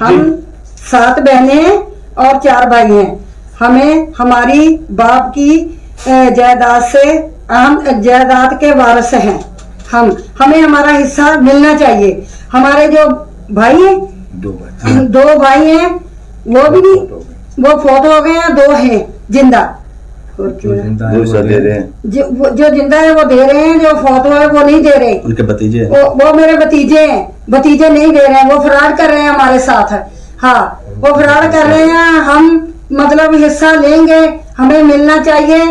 हम 7 बहनें और 4 भाई हैं। हमें हमारी बाप की जायदाद से हम जायदाद के वारिस हैं। हमें हमारा हिस्सा मिलना चाहिए। हमारे जो भाई हैं, 2 भाई हैं, वो भी वो फोत हो गए हैं, 2 हैं जिंदा। जो जिंदा है वो दे रहे हैं, जो फोत हुए वो नहीं दे रहे। उनके भतीजे वो मेरे भतीजे हैं, भतीजे नहीं दे रहे हैं, वो फरार कर रहे हैं हमारे साथ। हाँ, वो फरार कर रहे हैं। हम मतलब हिस्सा लेंगे, हमें मिलना चाहिए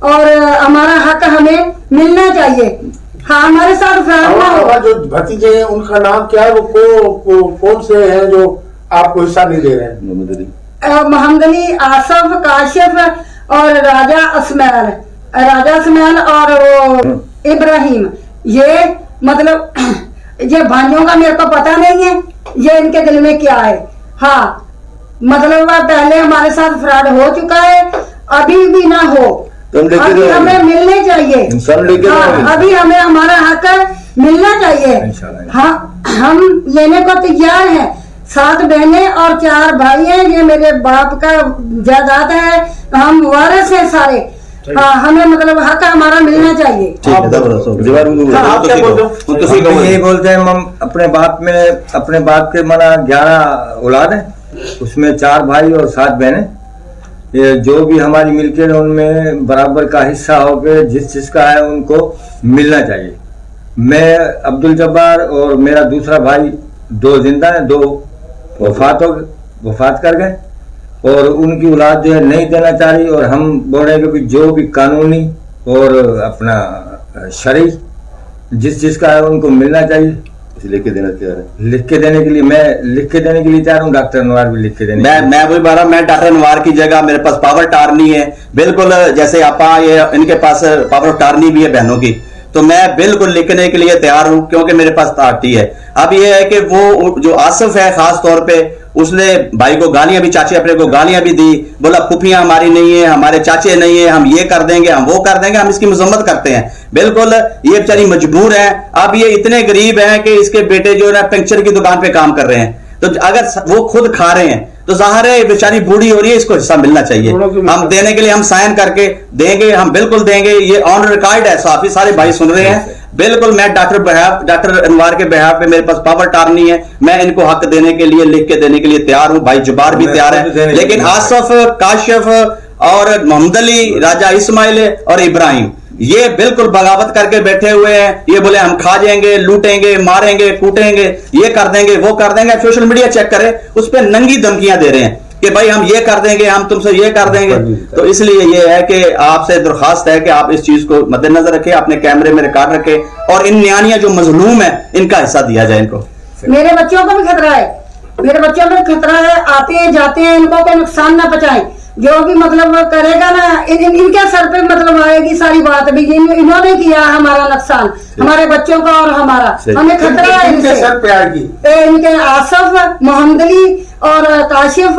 और हमारा हक हमें मिलना चाहिए। हाँ, हमारे साथ फरार ना हो। जो भतीजे हैं उनका नाम क्या है? वो कौन से हैं जो आपको हिस्सा नहीं दे रहे हैं? मोहम्मद अली, आसफ, काशिफ और राजा असमैल और वो इब्राहिम। ये मतलब ये भाइयों का मेरे को पता नहीं है, ये इनके दिल में क्या है। हाँ, मतलब पहले हमारे साथ फ्रॉड हो चुका है, अभी भी ना हो। अभी हमें मिलने चाहिए। हाँ, अभी हमें हमारा हक मिलना चाहिए। हाँ, हम लेने को तैयार हैं। 7 बहनें और 4 भाई हैं। ये मेरे बाप का जायदाद है, हम वारिस हैं सारे। हाँ, हमें मतलब हक हमारा मिलना चाहिए। यही बोलते हैं हम अपने बाप के मना 11 औलाद है, उसमें 4 भाई और 7 बहनें। ये जो भी हमारी मिल्कियत है उनमें बराबर का हिस्सा होकर जिसका है उनको मिलना चाहिए। मैं अब्दुल जब्बार और मेरा दूसरा भाई 2 जिंदा है, 2 वफात कर गए और उनकी औलाद जो है नहीं देना चाह रही। और हम बोल रहे हैं कि जो भी कानूनी और अपना शरई जिसका है उनको मिलना चाहिए। लिख के देना तैयार है। लिख के देने के लिए मैं लिख के देने के लिए तैयार हूँ। डॉक्टर अनवार भी लिख के देने। मैं वही बात, मैं डॉक्टर अनवार की जगह मेरे पास पावर टारनी है, बिल्कुल जैसे आपा ये इनके पास पावर टारनी भी है बहनों की, तो मैं बिल्कुल लिखने के लिए तैयार हूं क्योंकि मेरे पास पार्टी है। अब ये है कि वो जो आसिफ है खास तौर पे, उसने भाई को गालियां भी, चाचे अपने को गालियां भी दी, बोला फूफियां हमारी नहीं है, हमारे चाचे नहीं है, हम ये कर देंगे, हम वो कर देंगे, हम इसकी मजम्मत करते हैं। बिल्कुल ये बेचारी मजबूर है। अब ये इतने गरीब हैं कि इसके बेटे जो है पंक्चर की दुकान पे काम कर रहे हैं, तो अगर वो खुद खा रहे हैं तो जाहिर है बेचारी बूढ़ी हो रही है, इसको हिस्सा मिलना चाहिए। हम देने के लिए हम साइन करके देंगे, हम बिल्कुल देंगे। ये ऑन रिकॉर्ड है, काफी सारे भाई सुन रहे हैं। बिल्कुल मैं डॉक्टर अनवार के बिहाफ पे मेरे पास पावर टारनी है, मैं इनको हक देने के लिए, लिख के देने के लिए तैयार हूं। भाई जुबार भी तैयार है, लेकिन आसफ, काशिफ और मोहम्मद अली, राजा इस्माइल और इब्राहिम ये बिल्कुल बगावत करके बैठे हुए हैं। ये बोले हम खा जाएंगे, लूटेंगे, मारेंगे, कूटेंगे, ये कर देंगे, वो कर देंगे। सोशल मीडिया चेक करें, उस पर नंगी धमकियां दे रहे हैं कि भाई हम ये कर देंगे, हम तुमसे ये कर देंगे। तो इसलिए ये है कि आपसे दरखास्त है कि आप इस चीज को मद्देनजर रखें, अपने कैमरे में रिकॉर्ड रखें और इन न्यानियां जो मजलूम है इनका हिस्सा दिया जाए इनको। मेरे बच्चों को भी खतरा है, मेरे बच्चों को खतरा है। आते हैं जाते हैं, इनको कोई नुकसान ना पहुंचाएं। जो भी मतलब करेगा ना, इनके सर पे मतलब आएगी सारी बात। भी इन्होंने किया हमारा नुकसान, हमारे बच्चों का और हमारा, हमें खतरा है इनके सर पे आएगी। इनके आसफ, मोहम्मद अली और काशिफ,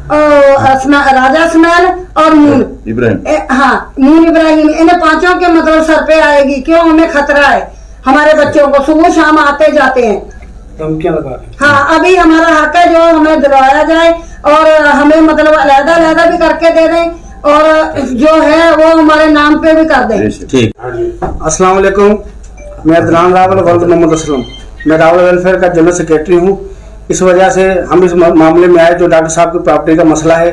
राजा असमैल और नून इब्राहिम। हाँ, नून इब्राहिम, इन 5 के मतलब सर पे आएगी। क्यों? हमें खतरा है हमारे बच्चों को, सुबह शाम आते जाते हैं। हाँ, अभी हमारा हक है जो हमें दिलवाया जाए और हमें मतलब अलग-अलग भी करके दे दें और जो है वो हमारे नाम पे भी कर दें। ठीक। अस्सलाम वालेकुम, मैं अदनान रावल वल्द मोहम्मद असलम, मैं रावल वेलफेयर का जनरल सेक्रेटरी हूँ। इस वजह से हम इस मामले में आए जो डॉक्टर साहब की प्रॉपर्टी का मसला है,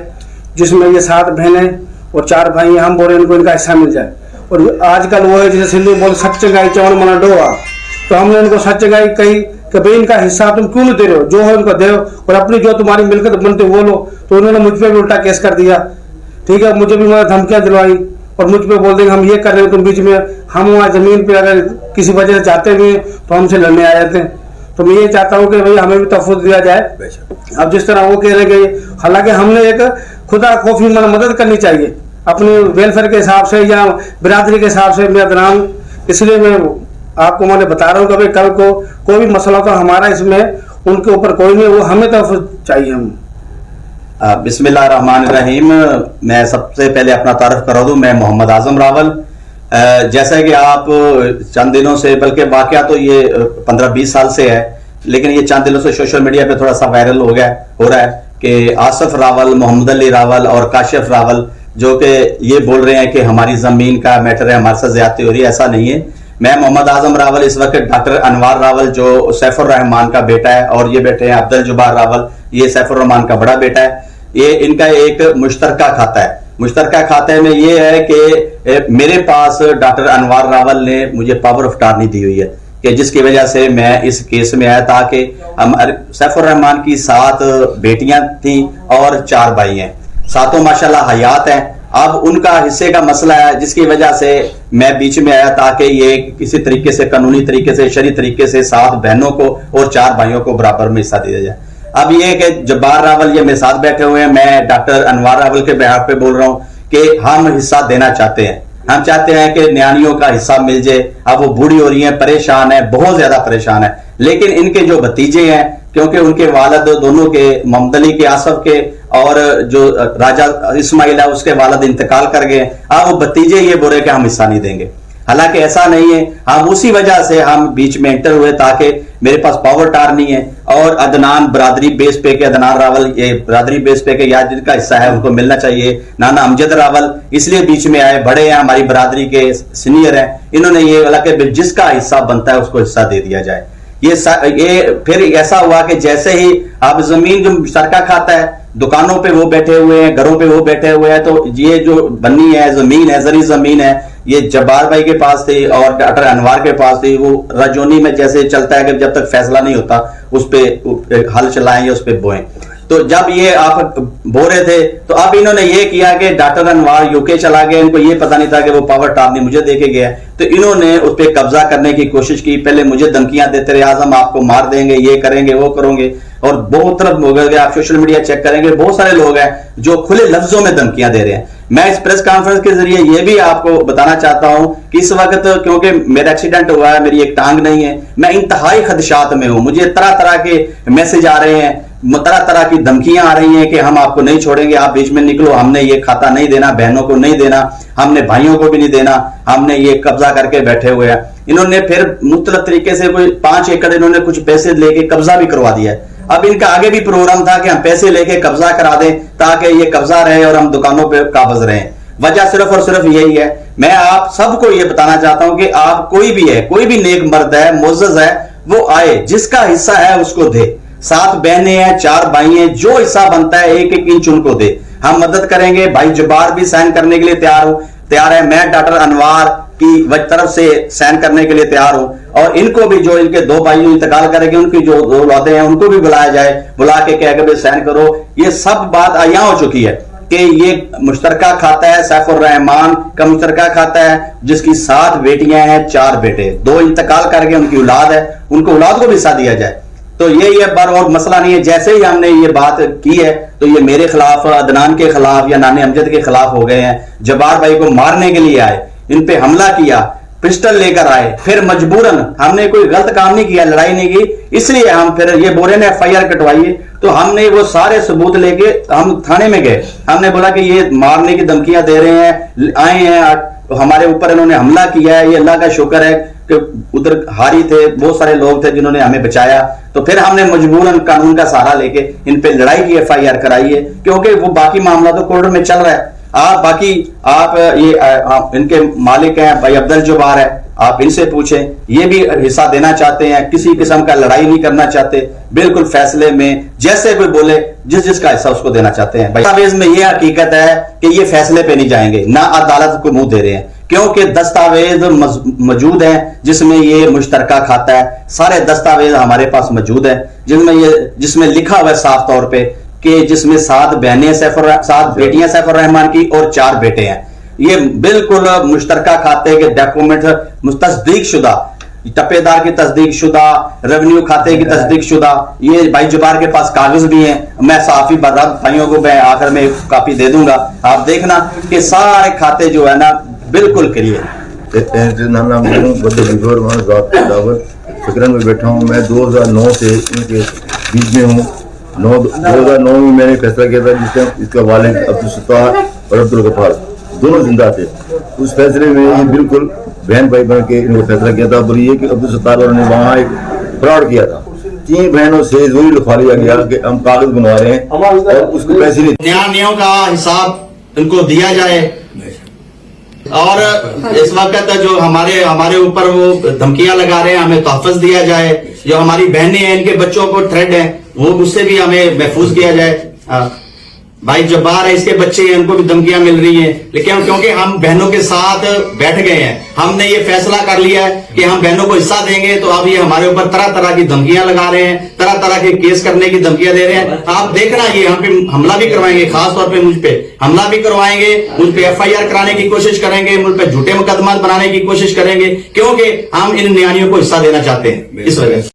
जिसमें ये 7 बहनें और 4 भाई हैं। हम बोल रहे हैं इनको इनका हिस्सा मिल जाए। और आजकल वो है जैसे सिंधी बोल सच गाई चवन मना डोआ, तो हमने इनको सच गाई कही कि भाई इनका हिस्सा तुम क्यों नहीं दे रहे हो, जो है उनको दे और अपनी जो तुम्हारी मिलकत बनते वो लो। तो उन्होंने मुझ पर भी उल्टा केस कर दिया। ठीक है, मुझे भी धमकियां दिलवाई और मुझ पर बोल देंगे हम ये कर रहे हैं, तुम बीच में। हम वहाँ जमीन पे अगर किसी वजह से जाते भी तो हमसे लड़ने आ जाते हैं। तो मैं ये चाहता हूँ कि भाई हमें भी तहफ़्फ़ुज़ दिया जाए। अब जिस तरह वो कह रहे कि हालांकि हमने एक खुदा खौफी मदद करनी चाहिए अपनी वेलफेयर के हिसाब से या बिरादरी के हिसाब से। मैं अदनान, इसलिए मैं आपको मैंने बता रहा हूँ कि भाई कल को कोई भी मसला तो हमारा इसमें उनके ऊपर कोई नहीं, वो हमें तहफ़्फ़ुज़ चाहिए। हम बिस्मिल्लाहिर्रहमानिर्रहीम। मैं सबसे पहले अपना तारुफ करा दूं, मैं मोहम्मद आजम रावल। जैसा कि आप चंद दिनों से, बल्कि वाकया तो ये 15-20 साल से है लेकिन ये चंद दिनों से सोशल मीडिया पे थोड़ा सा वायरल हो रहा है कि आसिफ रावल, मोहम्मद अली रावल और काशिफ रावल जो कि ये बोल रहे हैं कि हमारी जमीन का मैटर है, हमारे साथ ज्यादती हो रही है। ऐसा नहीं है। मैं मोहम्मद आजम रावल, इस वक्त डॉक्टर अनवार रावल जो सैफुर रहमान का बेटा है, और ये बेटे हैं अब्दुल जब्बार रावल, ये सैफुर रहमान का बड़ा बेटा है। ये इनका एक मुश्तरका खाता है। मुश्तरका खाते में ये है कि मेरे पास डॉक्टर अनवार रावल ने मुझे पावर ऑफ अटॉर्नी दी हुई है कि जिसकी वजह से मैं इस केस में आया, ताकि सैफुर रहमान की 7 बेटियां थी और 4 भाई हैं, 7 माशाल्लाह हयात हैं। अब उनका हिस्से का मसला है, जिसकी वजह से मैं बीच में आया ताकि ये किसी तरीके से कानूनी तरीके से, शरी तरीके से 7 बहनों को और 4 भाइयों को बराबर में हिस्सा दिया जाए। अब ये कि जब्बार रावल ये मेरे साथ बैठे हुए हैं, मैं डॉक्टर अनवार रावल के बिहाफ पे बोल रहा हूं कि हम हिस्सा देना चाहते हैं। हम चाहते हैं कि न्यानियों का हिस्सा मिल जाए। अब वो बूढ़ी हो रही हैं, परेशान है, बहुत ज्यादा परेशान है। लेकिन इनके जो भतीजे हैं, क्योंकि उनके वालिद दोनों के, मोहम्मद अली के, आसफ के और जो राजा इस्माइल है उसके वालिद इंतकाल कर गए। अब वो भतीजे ये बोल रहे कि हम हिस्सा नहीं देंगे। हालांकि ऐसा नहीं है। हम उसी वजह से हम बीच में एंटर हुए ताकि मेरे पास पावर अटॉर्नी है और अदनान बरादरी बेस पे के, अदनान रावल ये बरादरी बेस पे के या जिनका हिस्सा है उनको मिलना चाहिए। नाना अमजद रावल इसलिए बीच में आए, बड़े हैं, हमारी बरादरी के सीनियर हैं। इन्होंने ये बोला कि जिसका हिस्सा बनता है उसको हिस्सा दे दिया जाए। ये फिर ऐसा हुआ कि जैसे ही अब जमीन जो मुश्तरका खाता है, दुकानों पे वो बैठे हुए हैं, घरों पे वो बैठे हुए हैं, तो ये जो बनी है जमीन है, जरी जमीन है, ये जब्बार भाई के पास थी और डॉक्टर अनवार के पास थी। वो रजोनी में जैसे चलता है कि जब तक फैसला नहीं होता उस पे हल चलाएं या उस पे बोएं। तो जब ये आप बो रहे थे तो अब इन्होंने ये किया कि डॉक्टर अनवार यूके चला गया। इनको ये पता नहीं था कि वो पावर अटॉर्नी मुझे देके गया, तो इन्होंने उस पर कब्जा करने की कोशिश की। पहले मुझे धमकियां देते रहे, आज हम आपको मार देंगे, ये करेंगे, वो करेंगे, और बहुत तरफ हो गए। आप सोशल मीडिया चेक करेंगे, बहुत सारे लोग हैं जो खुले लफ्जों में धमकियां दे रहे हैं। मैं इस प्रेस कॉन्फ्रेंस के जरिए ये भी आपको बताना चाहता हूं कि इस वक्त क्योंकि मेरा एक्सीडेंट हुआ है, मेरी एक टांग नहीं है, मैं इंतहाई खदशात में हूं। मुझे तरह तरह के मैसेज आ रहे हैं, तरह तरह की धमकियां आ रही हैं कि हम आपको नहीं छोड़ेंगे, आप बीच में निकलो, हमने ये खाता नहीं देना, बहनों को नहीं देना, हमने भाइयों को भी नहीं देना, हमने ये कब्जा करके बैठे हुए हैं। इन्होंने फिर मुख्तलिफ तरीके से कोई 5 एकड़ इन्होंने कुछ पैसे लेके कब्जा भी करवा दिया है। अब इनका आगे भी प्रोग्राम था कि हम पैसे लेके कब्जा करा दें ताकि ये कब्जा रहे और हम दुकानों पे काबज रहें। वजह सिर्फ और सिर्फ यही है। मैं आप सबको ये बताना चाहता हूं कि आप कोई भी है, कोई भी नेक मर्द है, मुअज़्ज़ज़ है, वो आए, जिसका हिस्सा है उसको दे। 7 बहनें हैं, 4 भाई हैं, जो हिस्सा बनता है 1-1 इंच उनको दे। हम मदद करेंगे। भाई जब्बार भी साइन करने के लिए तैयार है। मैं डॉक्टर अनवार की तरफ से साइन करने के लिए तैयार हूं, और इनको भी, जो इनके 2 भाई इंतकाल करेंगे, उनकी जो 2 औलादे हैं उनको भी बुलाया जाए, बुला के कह के साइन करो। ये सब बात आया हो चुकी है कि ये मुश्तरका खाता है, सैफुर रहमान का मुश्तरका खाता है, जिसकी 7 बेटियां हैं, 4 बेटे, 2 इंतकाल करके उनकी औलाद है, उनको औलाद को भी हिस्सा दिया जाए। तो ये बार और मसला नहीं है। जैसे ही हमने ये बात की है तो ये मेरे खिलाफ, अदनान के खिलाफ या नाने अमजद के खिलाफ हो गए हैं। जब्बार भाई को मारने के लिए आए, इन पे हमला किया, पिस्टल लेकर आए, फिर मजबूरन, हमने कोई गलत काम नहीं किया, लड़ाई नहीं की, इसलिए हम फिर ये बोरे ने FIR कटवाइए, तो हमने वो सारे सबूत लेके हम थाने में गए। हमने बोला कि ये मारने की धमकियां दे रहे हैं, आए हैं, तो हमारे ऊपर इन्होंने हमला किया है। ये अल्लाह का शुक्र है कि उधर हारी थे, बहुत सारे लोग थे जिन्होंने हमें बचाया। तो फिर हमने मजबूरन कानून का सहारा लेके इन पे लड़ाई की, FIR कराई है, क्योंकि वो बाकी मामला तो कोर्ट में चल रहा है। आप इनके मालिक हैं, भाई अब्दुल जब्बार है, आप इनसे पूछें, ये भी हिस्सा देना चाहते हैं, किसी किस्म का लड़ाई नहीं करना चाहते, बिल्कुल फैसले में जैसे कोई बोले जिसका हिस्सा उसको देना चाहते हैं। दस्तावेज में ये हकीकत है कि ये फैसले पे नहीं जाएंगे, ना अदालत को मुंह दे रहे हैं, क्योंकि दस्तावेज मौजूद हैं जिसमें ये मुश्तरका खाता है। सारे दस्तावेज हमारे पास मौजूद है जिसमें लिखा हुआ है साफ तौर पे कि जिसमें 7 बहनें 7 बेटियां सैफुर रहमान की और 4 बेटे हैं। ये बिल्कुल मुश्तरका खाते के डॉक्यूमेंट तस्दीक शुदा, टप्पेदार की तस्दीक शुदा, रेवेन्यू खाते की तस्दीक शुदा, ये भाई जब्बार के पास कागज भी हैं। मैं साफी बरात भाइयों को मैं आखिर में कॉपी दे दूंगा, आप देखना कि सारे खाते जो है ना बिल्कुल क्लियर। फिक्र में बैठा हूँ। मैं 2009 से इनके बीच में हूँ। 2009 में मैंने फैसला किया था जिससे इसका वालिद अब्दुल सत्तार और अब्दुल गफ्फार दोनों जिंदा थे। उस फैसले में ये बिल्कुल बहन भाई बन के इन्होंने फैसला किया था। और ये कि अब्दुल सत्तार ने वहाँ एक फ्रॉड किया था, 3 बहनों से जरूर लिखवा लिया गया कि हम कागज बनवा रहे हैं और उसको पैसे नहीं न्यायों का हिसाब इनको दिया जाए। और इस वक्त जो हमारे ऊपर वो धमकियां लगा रहे हैं, हमें तहफ़्फ़ुज़ दिया जाए। जो हमारी बहनें हैं, इनके बच्चों को थ्रेट है, वो उससे भी हमें महफूज किया जाए। भाई जब्बार है, इसके बच्चे हैं, उनको भी धमकियां मिल रही हैं। लेकिन क्योंकि हम बहनों के साथ बैठ गए हैं, हमने ये फैसला कर लिया है कि हम बहनों को हिस्सा देंगे, तो अब ये हमारे ऊपर तरह तरह की धमकियां लगा रहे हैं, तरह तरह के केस करने की धमकियां दे रहे हैं। आप देखना, ये हम पे हमला भी करवाएंगे, खास तौर पे मुझ पे हमला भी करवाएंगे, मुझ पे FIR कराने की कोशिश करेंगे, मुझ पे झूठे मुकदमा बनाने की कोशिश करेंगे, क्योंकि हम इन न्यायालयों को हिस्सा देना चाहते हैं। इस वजह से